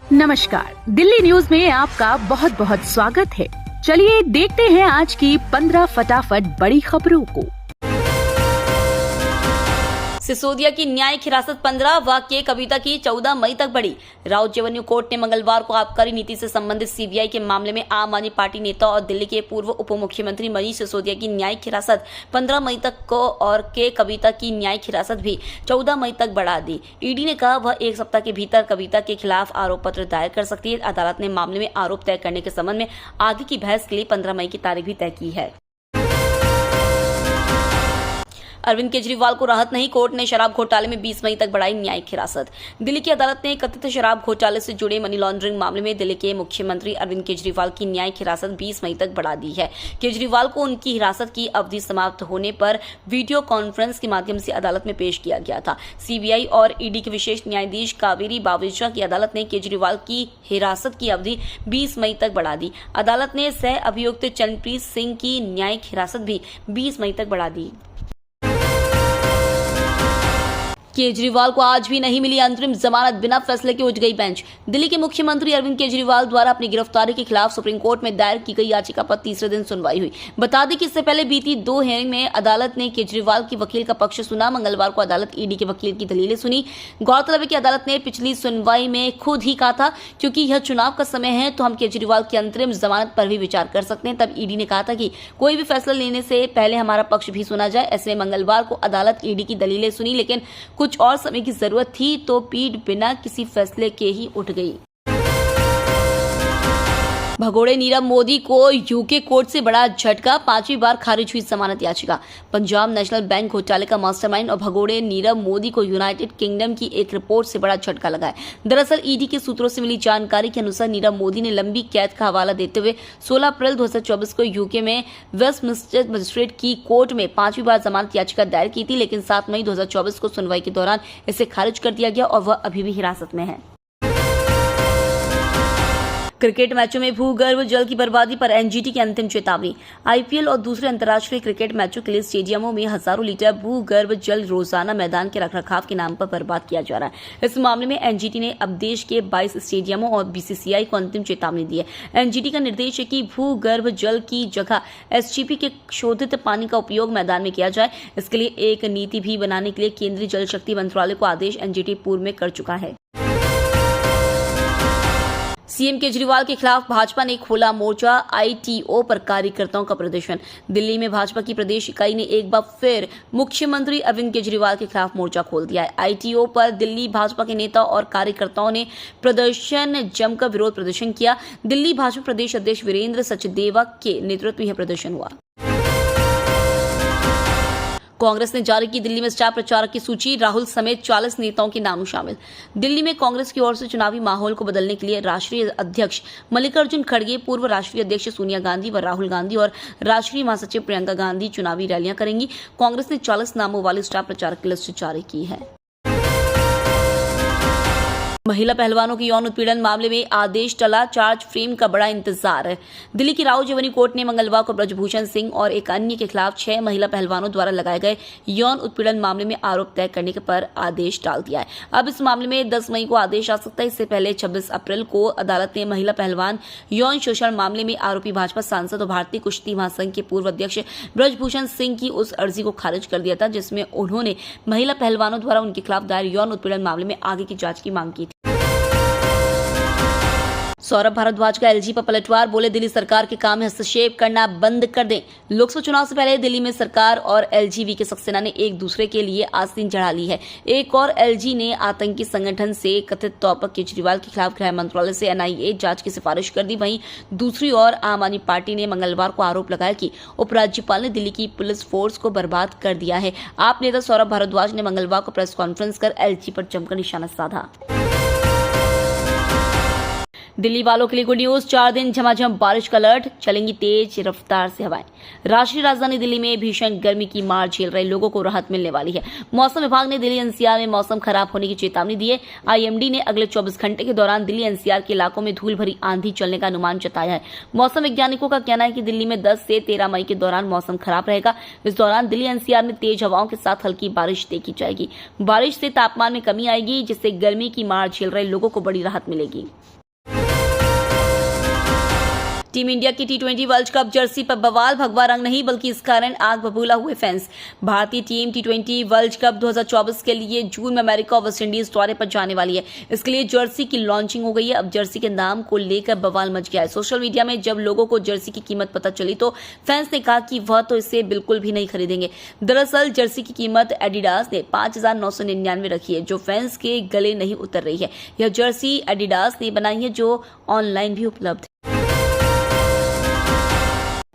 नमस्कार, दिल्ली न्यूज में आपका बहुत बहुत स्वागत है। चलिए देखते हैं आज की 15 फटाफट बड़ी खबरों को। सिसोदिया की न्यायिक हिरासत 15 व के कविता की 14 मई तक बढ़ी। राउत रेवेन्यू कोर्ट ने मंगलवार को आबकारी नीति से संबंधित सीबीआई के मामले में आम आदमी पार्टी नेता और दिल्ली के पूर्व उप मुख्यमंत्री मनीष सिसोदिया की न्यायिक हिरासत 15 मई तक को और के कविता की न्यायिक हिरासत भी 14 मई तक बढ़ा दी। ईडी ने कहा वह एक सप्ताह के भीतर कविता के खिलाफ आरोप पत्र दायर कर सकती है। अदालत ने मामले में आरोप तय करने के संबंध में आगे की बहस के लिए 15 मई की तारीख भी तय की है। अरविंद केजरीवाल को राहत नहीं, कोर्ट ने शराब घोटाले में 20 मई तक बढ़ाई न्यायिक हिरासत। दिल्ली की अदालत ने कथित शराब घोटाले से जुड़े मनी लॉन्ड्रिंग मामले में दिल्ली के मुख्यमंत्री अरविंद केजरीवाल की न्यायिक हिरासत 20 मई तक बढ़ा दी है। केजरीवाल को उनकी हिरासत की अवधि समाप्त होने पर वीडियो कॉन्फ्रेंस के माध्यम से अदालत में पेश किया गया था। सीबीआई और ईडी के विशेष न्यायाधीश कावेरी बावेजा की अदालत ने केजरीवाल की हिरासत की अवधि 20 मई तक बढ़ा दी। अदालत ने सह अभियुक्त चरणप्रीत सिंह की न्यायिक हिरासत भी 20 मई तक बढ़ा दी। केजरीवाल को आज भी नहीं मिली अंतरिम जमानत, बिना फैसले के उठ गई बेंच। दिल्ली के मुख्यमंत्री अरविंद केजरीवाल द्वारा अपनी गिरफ्तारी के खिलाफ सुप्रीम कोर्ट में दायर की गई याचिका पर तीसरे दिन सुनवाई हुई। बता दें कि इससे पहले बीती 2 हियरिंग में अदालत ने केजरीवाल के वकील का पक्ष सुना। मंगलवार को अदालत ईडी के वकील की दलीलें सुनी। गौरतलब है कि अदालत ने पिछली सुनवाई में खुद ही कहा था क्योंकि यह चुनाव का समय है तो हम केजरीवाल की अंतरिम जमानत पर भी विचार कर सकते हैं। तब ईडी ने कहा था कि कोई भी फैसला लेने से पहले हमारा पक्ष भी सुना जाए। ऐसे में मंगलवार को अदालत ईडी की दलीलें सुनी, लेकिन कुछ और समय की जरूरत थी तो पीठ बिना किसी फैसले के ही उठ गई। भगोड़े नीरव मोदी को यूके कोर्ट से बड़ा झटका, 5वीं बार खारिज हुई जमानत याचिका। पंजाब नेशनल बैंक घोटाले का मास्टरमाइंड और भगोड़े नीरव मोदी को यूनाइटेड किंगडम की एक रिपोर्ट से बड़ा झटका लगा है। दरअसल ईडी के सूत्रों से मिली जानकारी के अनुसार नीरव मोदी ने लंबी कैद का हवाला देते हुए 16 अप्रैल 2024 को यूके में वेस्टमिंस्टर मजिस्ट्रेट की कोर्ट में 5वीं बार जमानत याचिका दायर की थी, लेकिन 7 मई 2024 को सुनवाई के दौरान इसे खारिज कर दिया गया और वह अभी भी हिरासत में है। क्रिकेट मैचों में भूगर्भ जल की बर्बादी पर एनजीटी की अंतिम चेतावनी। आईपीएल और दूसरे अंतर्राष्ट्रीय क्रिकेट मैचों के लिए स्टेडियमों में हजारों लीटर भूगर्भ जल रोजाना मैदान के रखरखाव के नाम पर बर्बाद किया जा रहा है। इस मामले में एनजीटी ने अब देश के 22 स्टेडियमों और बीसीसीआई को अंतिम चेतावनी दी है। एनजीटी का निर्देश है कि भूगर्भ जल की जगह एसजीपी के शोधित पानी का उपयोग मैदान में किया जाए। इसके लिए एक नीति भी बनाने के लिए केंद्रीय जल शक्ति मंत्रालय को आदेश एनजीटी पूर्व में कर चुका है। सीएम केजरीवाल के खिलाफ भाजपा ने खोला मोर्चा, आईटीओ पर कार्यकर्ताओं का प्रदर्शन। दिल्ली में भाजपा की प्रदेश इकाई ने एक बार फिर मुख्यमंत्री अरविंद केजरीवाल के खिलाफ मोर्चा खोल दिया है। आईटीओ पर दिल्ली भाजपा के नेता और कार्यकर्ताओं ने प्रदर्शन जमकर विरोध प्रदर्शन किया। दिल्ली भाजपा प्रदेश अध्यक्ष वीरेंद्र सचदेवा के नेतृत्व में यह प्रदर्शन हुआ। कांग्रेस ने जारी की दिल्ली में स्टार प्रचारक की सूची, राहुल समेत 40 नेताओं के नाम शामिल। दिल्ली में कांग्रेस की ओर से चुनावी माहौल को बदलने के लिए राष्ट्रीय अध्यक्ष मल्लिकार्जुन खड़गे, पूर्व राष्ट्रीय अध्यक्ष सोनिया गांधी व राहुल गांधी और राष्ट्रीय महासचिव प्रियंका गांधी चुनावी रैलियां करेंगी। कांग्रेस ने 40 नामों वाली स्टार प्रचारक की लिस्ट जारी की है। महिला पहलवानों के यौन उत्पीड़न मामले में आदेश टला, चार्ज फ्रेम का बड़ा इंतजार। दिल्ली की राउत रेवेन्यू कोर्ट ने मंगलवार को ब्रजभूषण सिंह और एक अन्य के खिलाफ 6 महिला पहलवानों द्वारा लगाए गए यौन उत्पीड़न मामले में आरोप तय करने पर आदेश टाल दिया है। अब इस मामले में 10 मई को आदेश आ सकता है। इससे पहले 26 अप्रैल को अदालत ने महिला पहलवान यौन शोषण मामले में आरोपी भाजपा सांसद और भारतीय कुश्ती महासंघ के पूर्व अध्यक्ष ब्रजभूषण सिंह की उस अर्जी को खारिज कर दिया था जिसमें उन्होंने महिला पहलवानों द्वारा उनके खिलाफ दायर यौन उत्पीड़न मामले में आगे की जांच की मांग की थी। सौरभ भारद्वाज का एलजी पर पलटवार, बोले दिल्ली सरकार के काम में हस्तक्षेप करना बंद कर दें। लोकसभा चुनाव से पहले दिल्ली में सरकार और एलजी वी सक्सेना ने एक दूसरे के लिए आस्तीन चढ़ा ली है। एक और एलजी ने आतंकी संगठन से कथित तौर पर केजरीवाल के खिलाफ गृह मंत्रालय से एनआईए जांच की सिफारिश कर दी। वहीं दूसरी ओर आम आदमी पार्टी ने मंगलवार को आरोप लगाया कि उपराज्यपाल ने दिल्ली की पुलिस फोर्स को बर्बाद कर दिया है। आप नेता सौरभ भारद्वाज ने मंगलवार को प्रेस कॉन्फ्रेंस कर एलजी पर जमकर निशाना साधा। दिल्ली वालों के लिए गुड न्यूज, 4 दिन झमाझम बारिश का अलर्ट, चलेंगी तेज रफ्तार से हवाएं। राष्ट्रीय राजधानी दिल्ली में भीषण गर्मी की मार झेल रहे लोगों को राहत मिलने वाली है। मौसम विभाग ने दिल्ली एनसीआर में मौसम खराब होने की चेतावनी दी है। आईएमडी ने अगले 24 घंटे के दौरान दिल्ली एनसीआर के इलाकों में धूल भरी आंधी चलने का अनुमान जताया है। मौसम वैज्ञानिकों का कहना है कि दिल्ली में 10 से 13 मई के दौरान मौसम खराब रहेगा। इस दौरान दिल्ली एनसीआर में तेज हवाओं के साथ हल्की बारिश देखी जाएगी। बारिश से तापमान में कमी आएगी, जिससे गर्मी की मार झेल रहे लोगों को बड़ी राहत मिलेगी। टीम इंडिया की टी20 वर्ल्ड कप जर्सी पर बवाल, भगवा रंग नहीं बल्कि इस कारण आग बबूला हुए फैंस। भारतीय टीम टी20 वर्ल्ड कप 2024 के लिए जून में अमेरिका और वेस्ट इंडीज दौरे पर जाने वाली है। इसके लिए जर्सी की लॉन्चिंग हो गई है। अब जर्सी के नाम को लेकर बवाल मच गया है। सोशल मीडिया में जब लोगों को जर्सी की कीमत पता चली तो फैंस ने कहा कि वह तो इसे बिल्कुल भी नहीं खरीदेंगे। दरअसल जर्सी की कीमत एडिडास ने 5,999 रखी है, जो फैंस के गले नहीं उतर रही है। यह जर्सी एडिडास ने बनाई है, जो ऑनलाइन भी उपलब्ध है।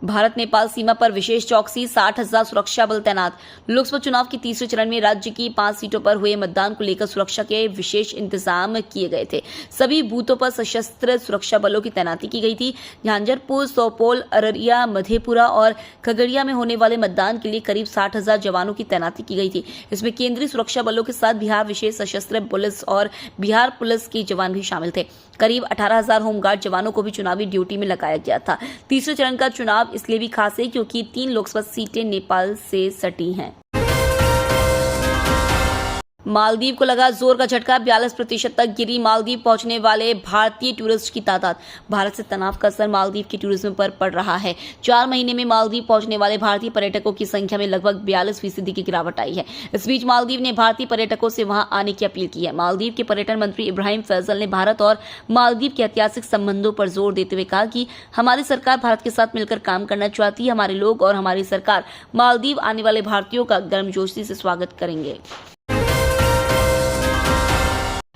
भारत नेपाल सीमा पर विशेष चौकसी, 60,000 सुरक्षा बल तैनात। लोकसभा चुनाव के तीसरे चरण में राज्य की 5 सीटों पर हुए मतदान को लेकर सुरक्षा के विशेष इंतजाम किए गए थे। सभी बूथों पर सशस्त्र सुरक्षा बलों की तैनाती की गई थी। झांझरपुर, सोपोल, अररिया, मधेपुरा और खगड़िया में होने वाले मतदान के लिए करीब 60,000 जवानों की तैनाती की गई थी। इसमें केंद्रीय सुरक्षा बलों के साथ बिहार विशेष सशस्त्र पुलिस और बिहार पुलिस के जवान भी शामिल थे। करीब 18,000 होमगार्ड जवानों को भी चुनावी ड्यूटी में लगाया गया था। तीसरे चरण का चुनाव इसलिए भी खास है क्योंकि 3 लोकसभा सीटें नेपाल से सटी हैं। मालदीव को लगा जोर का झटका, 42% तक गिरी मालदीव पहुंचने वाले भारतीय टूरिस्ट की तादाद। भारत से तनाव का असर मालदीव के टूरिज्म पर पड़ रहा है। 4 महीने में मालदीव पहुंचने वाले भारतीय पर्यटकों की संख्या में लगभग 42% की गिरावट आई है। इस बीच मालदीव ने भारतीय पर्यटकों से वहां आने की अपील की है। मालदीव के पर्यटन मंत्री इब्राहिम फैजल ने भारत और मालदीव के ऐतिहासिक संबंधों पर जोर देते हुए कहा कि हमारी सरकार भारत के साथ मिलकर काम करना चाहती है। हमारे लोग और हमारी सरकार मालदीव आने वाले भारतीयों का गर्मजोशी से स्वागत करेंगे।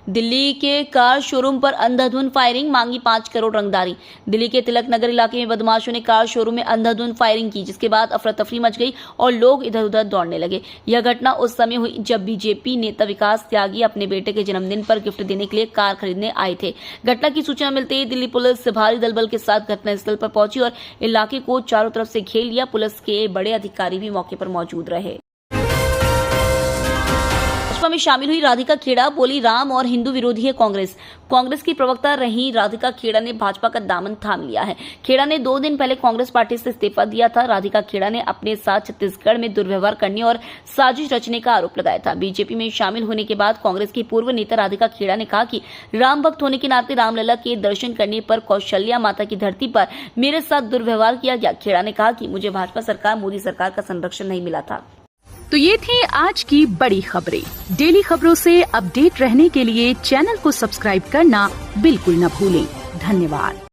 दिल्ली के कार शोरूम पर अंधाधुंध फायरिंग, मांगी 5 करोड़ रंगदारी। दिल्ली के तिलक नगर इलाके में बदमाशों ने कार शोरूम में अंधाधुंध फायरिंग की, जिसके बाद अफरा तफरी मच गई और लोग इधर उधर दौड़ने लगे। यह घटना उस समय हुई जब बीजेपी नेता विकास त्यागी अपने बेटे के जन्मदिन पर गिफ्ट देने के लिए कार खरीदने आए थे। घटना की सूचना मिलते ही दिल्ली पुलिस भारी दलबल के साथ घटनास्थल पर पहुंची और इलाके को चारों तरफ से घेर लिया। पुलिस के बड़े अधिकारी भी मौके पर मौजूद रहे। भाजपा में शामिल हुई राधिका खेड़ा, बोली राम और हिंदू विरोधी है कांग्रेस। कांग्रेस की प्रवक्ता रही राधिका खेड़ा ने भाजपा का दामन थाम लिया है। खेड़ा ने 2 दिन पहले कांग्रेस पार्टी से इस्तीफा दिया था। राधिका खेड़ा ने अपने साथ छत्तीसगढ़ में दुर्व्यवहार करने और साजिश रचने का आरोप लगाया था। बीजेपी में शामिल होने के बाद कांग्रेस की पूर्व नेता राधिका खेड़ा ने कहा कि राम भक्त होने के नाते रामलला के दर्शन करने पर कौशल्या माता की धरती पर मेरे साथ दुर्व्यवहार किया गया। खेड़ा ने कहा कि मुझे भाजपा सरकार, मोदी सरकार का संरक्षण नहीं मिला था। तो ये थी आज की बड़ी खबरें। डेली खबरों से अपडेट रहने के लिए चैनल को सब्सक्राइब करना बिल्कुल न भूलें। धन्यवाद।